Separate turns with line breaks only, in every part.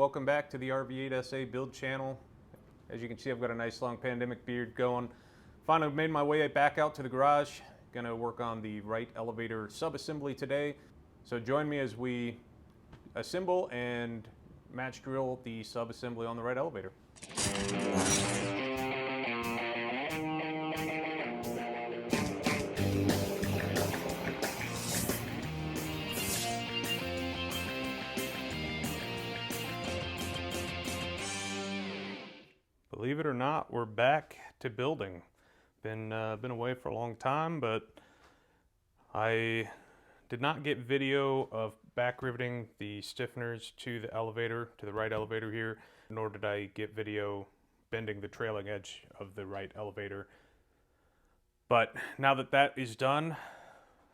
Welcome back to the RV-8 SA build channel. As you can see, I've got a nice long pandemic beard going. Finally made my way back out to the garage. Gonna work on the right elevator sub-assembly today. So join me as we assemble and match drill the sub-assembly on the right elevator. Believe it or not, we're back to building. Been away for a long time, but I did not get video of back riveting the stiffeners to the elevator, to the right elevator here, nor did I get video bending the trailing edge of the right elevator. But now that that is done,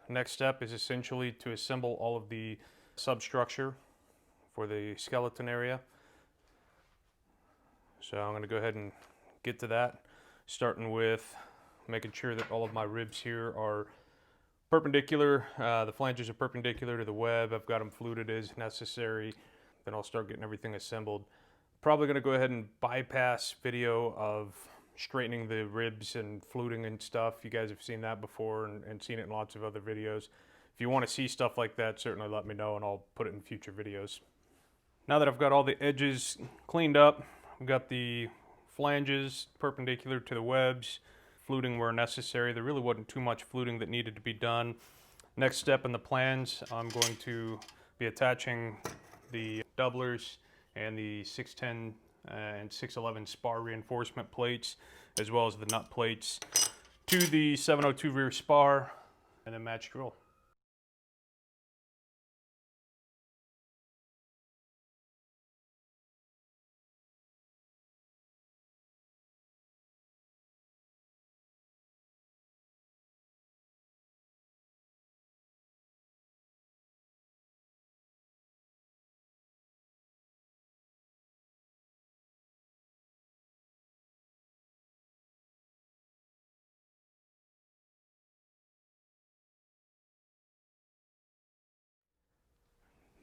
next step is essentially to assemble all of the substructure for the skeleton area. So I'm going to go ahead and get to that, starting with making sure that all of my ribs here are perpendicular. The flanges are perpendicular to the web. I've got them fluted as necessary. Then I'll start getting everything assembled. Probably going to go ahead and bypass video of straightening the ribs and fluting and stuff. You guys have seen that before and seen it in lots of other videos. If you want to see stuff like that, certainly let me know and I'll put it in future videos. Now that I've got all the edges cleaned up, I've got the flanges perpendicular to the webs, fluting where necessary. There really wasn't too much fluting that needed to be done. Next step in the plans, I'm going to be attaching the doublers and the 610 and 611 spar reinforcement plates, as well as the nut plates, to the 702 rear spar, and then match drill.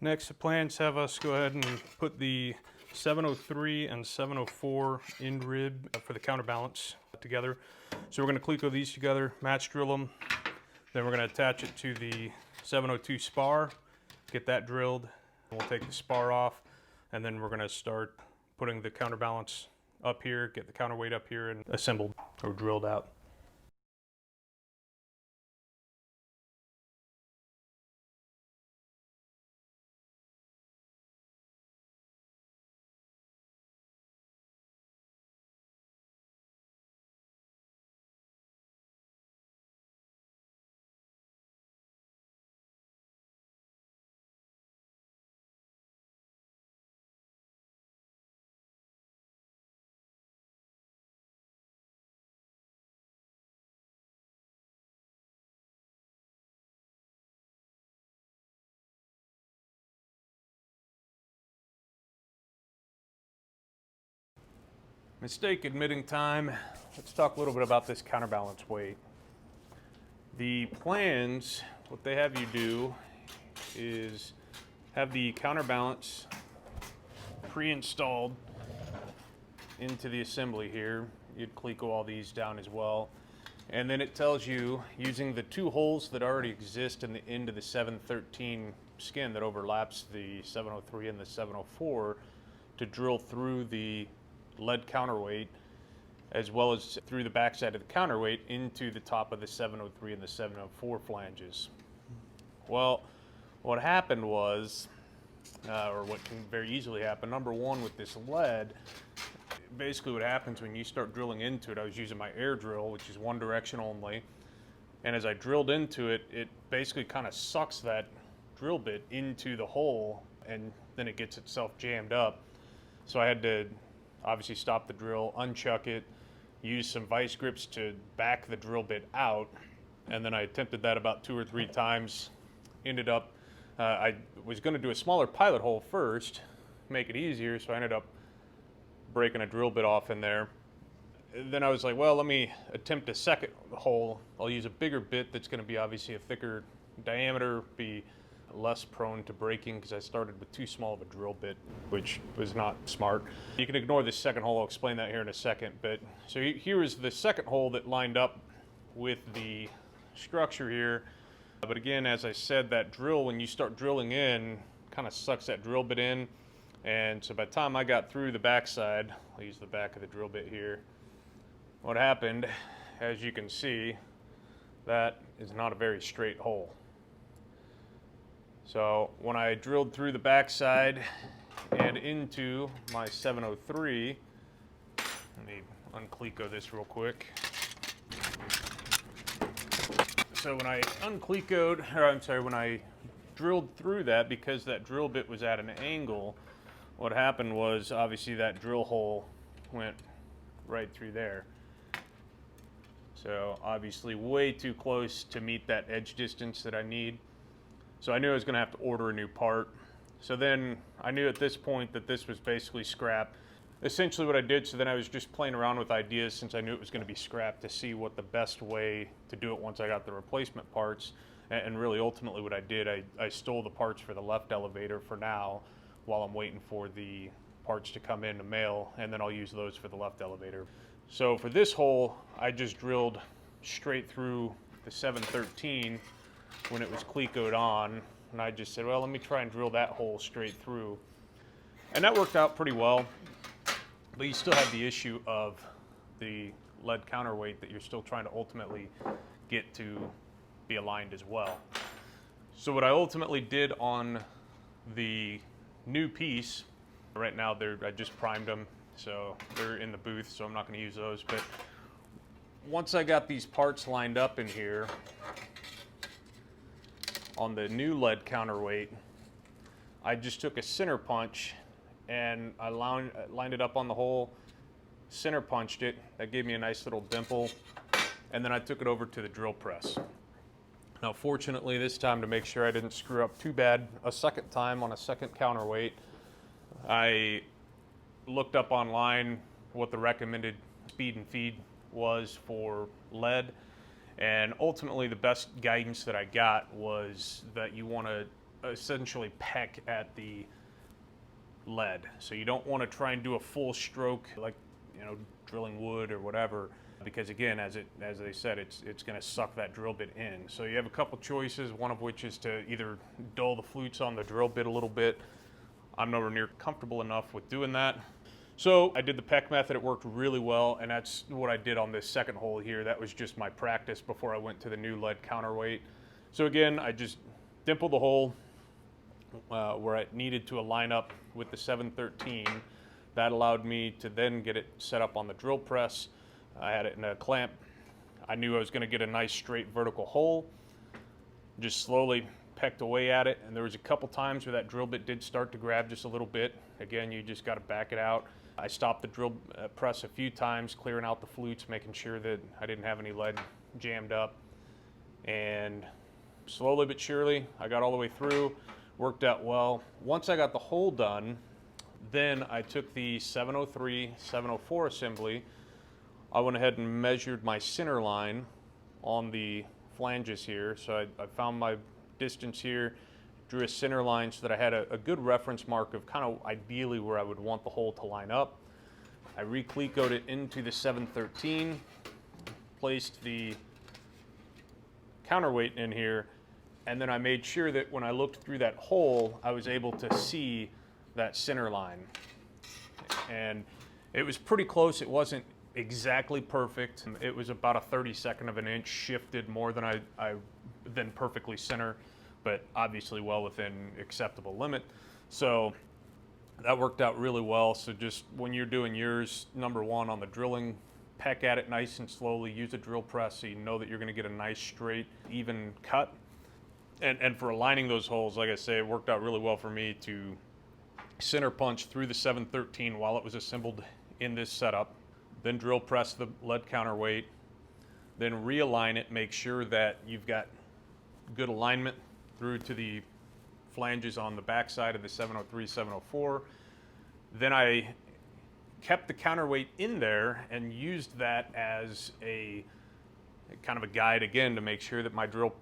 Next, the plans have us go ahead and put the 703 and 704 end rib for the counterbalance together. So we're going to cleco these together, match drill them. Then we're going to attach it to the 702 spar, get that drilled. We'll take the spar off, and then we're going to start putting the counterbalance up here, get the counterweight up here, and assembled or drilled out. Mistake admitting time. Let's talk a little bit about this counterbalance weight. The plans, what they have you do is have the counterbalance pre-installed into the assembly here. You'd cleco all these down as well. And then it tells you, using the two holes that already exist in the end of the 713 skin that overlaps the 703 and the 704, to drill through the lead counterweight as well as through the backside of the counterweight into the top of the 703 and the 704 flanges. Well, what happened was, or what can very easily happen, number one, with this lead, basically what happens when you start drilling into it, I was using my air drill, which is one direction only, and as I drilled into it, it basically kind of sucks that drill bit into the hole, and then it gets itself jammed up. So I had to obviously stop the drill, unchuck it, use some vice grips to back the drill bit out, and then I attempted that about 2 or 3 times. Ended up, I was going to do a smaller pilot hole first, make it easier, so I ended up breaking a drill bit off in there. Then I was like, well, let me attempt a second hole. I'll use a bigger bit that's going to be obviously a thicker diameter, be less prone to breaking because I started with too small of a drill bit, which was not smart. You can ignore this second hole, I'll explain that here in a second. But so here is the second hole that lined up with the structure here. But again, as I said, that drill, when you start drilling in, kind of sucks that drill bit in. And so by the time I got through the backside, I'll use the back of the drill bit here. What happened, as you can see, that is not a very straight hole. So when I drilled through the backside and into my 703, let me uncleco this real quick. So when I when I drilled through that, because that drill bit was at an angle, what happened was obviously that drill hole went right through there. So obviously way too close to meet that edge distance that I need. So I knew I was going to have to order a new part. So then I knew at this point that this was basically scrap. Essentially what I did, so then I was just playing around with ideas since I knew it was going to be scrap to see what the best way to do it once I got the replacement parts. And really ultimately what I did, I stole the parts for the left elevator for now while I'm waiting for the parts to come in the mail, and then I'll use those for the left elevator. So for this hole, I just drilled straight through the 713 when it was clecoed on, and I just said, well, let me try and drill that hole straight through. And that worked out pretty well. But you still have the issue of the lead counterweight that you're still trying to ultimately get to be aligned as well. So what I ultimately did on the new piece, right now I just primed them, so they're in the booth, so I'm not going to use those. But once I got these parts lined up in here on the new lead counterweight, I just took a center punch and I lined it up on the hole, center punched it. That gave me a nice little dimple, and then I took it over to the drill press. Now fortunately this time, to make sure I didn't screw up too bad a second time on a second counterweight, I looked up online what the recommended speed and feed was for lead, and ultimately the best guidance that I got was that you want to essentially peck at the lead. So you don't want to try and do a full stroke like, you know, drilling wood or whatever, because again, as they said, it's going to suck that drill bit in. So you have a couple choices, one of which is to either dull the flutes on the drill bit a little bit. I'm nowhere near comfortable enough with doing that. So I did the peck method, it worked really well, and that's what I did on this second hole here. That was just my practice before I went to the new lead counterweight. So again, I just dimpled the hole where it needed to align up with the 713. That allowed me to then get it set up on the drill press. I had it in a clamp. I knew I was going to get a nice straight vertical hole. Just slowly pecked away at it, and there was a couple times where that drill bit did start to grab just a little bit. Again, you just got to back it out. I stopped the drill press a few times, clearing out the flutes, making sure that I didn't have any lead jammed up. And slowly but surely, I got all the way through. Worked out well. Once I got the hole done, then I took the 703, 704 assembly. I went ahead and measured my center line on the flanges here. So I found my distance here, drew a center line so that I had a good reference mark of kind of ideally where I would want the hole to line up. I re-clecoed it into the 713, placed the counterweight in here, and then I made sure that when I looked through that hole, I was able to see that center line. And it was pretty close. It wasn't exactly perfect. It was about a 32nd of an inch shifted more than I than perfectly center, but obviously well within acceptable limit. So that worked out really well. So just when you're doing yours, number one, on the drilling, peck at it nice and slowly, use a drill press so you know that you're going to get a nice straight even cut. And for aligning those holes, like I say, it worked out really well for me to center punch through the 713 while it was assembled in this setup, then drill press the lead counterweight, then realign it, make sure that you've got good alignment through to the flanges on the backside of the 703, 704. Then I kept the counterweight in there and used that as kind of a guide again to make sure that my drill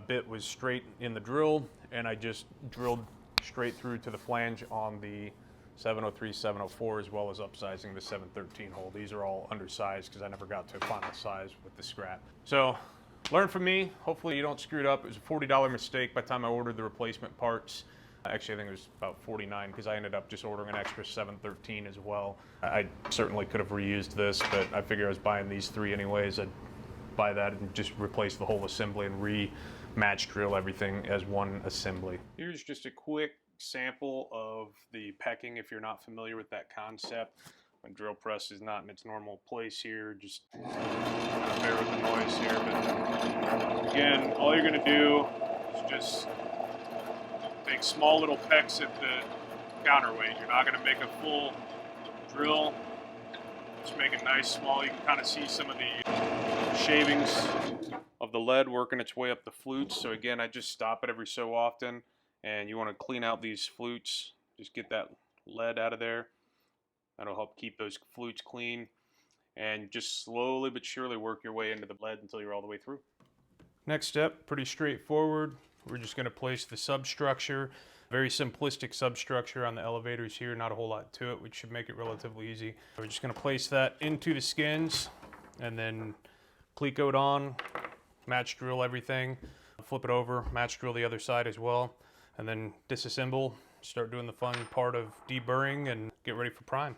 bit was straight in the drill, and I just drilled straight through to the flange on the 703, 704, as well as upsizing the 713 hole. These are all undersized because I never got to final size with the scrap. So learn from me. Hopefully you don't screw it up. It was a $40 mistake by the time I ordered the replacement parts. Actually, I think it was about $49 because I ended up just ordering an extra 713 as well. I certainly could have reused this, but I figured I was buying these 3 anyways. I'd buy that and just replace the whole assembly and re-match drill everything as one assembly. Here's just a quick sample of the pecking if you're not familiar with that concept. When drill press is not in its normal place here, just kind of bear with the noise here. But again, all you're going to do is just make small little pecks at the counterweight. You're not going to make a full drill. Just make it nice, small. You can kind of see some of the shavings of the lead working its way up the flutes. So again, I just stop it every so often. And you want to clean out these flutes. Just get that lead out of there. That'll help keep those flutes clean. And just slowly but surely work your way into the lead until you're all the way through. Next step, pretty straightforward. We're just going to place the substructure. Very simplistic substructure on the elevators here. Not a whole lot to it, which should make it relatively easy. We're just going to place that into the skins and then cleco it on, match drill everything, flip it over, match drill the other side as well. And then disassemble, start doing the fun part of deburring and get ready for prime.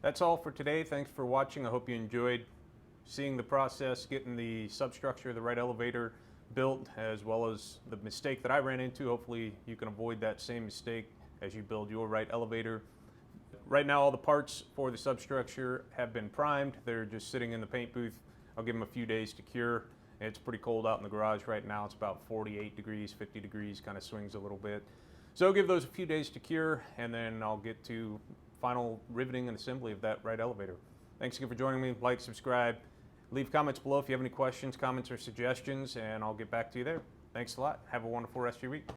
That's all for today. Thanks for watching. I hope you enjoyed seeing the process, getting the substructure of the right elevator built, as well as the mistake that I ran into. Hopefully you can avoid that same mistake as you build your right elevator. Right now all the parts for the substructure have been primed. They're just sitting in the paint booth. I'll give them a few days to cure. It's pretty cold out in the garage right now. It's about 48 degrees, 50 degrees, kind of swings a little bit. So I'll give those a few days to cure, and then I'll get to final riveting and assembly of that right elevator. Thanks again for joining me. Like, subscribe, leave comments below if you have any questions, comments, or suggestions, and I'll get back to you there. Thanks a lot. Have a wonderful rest of your week.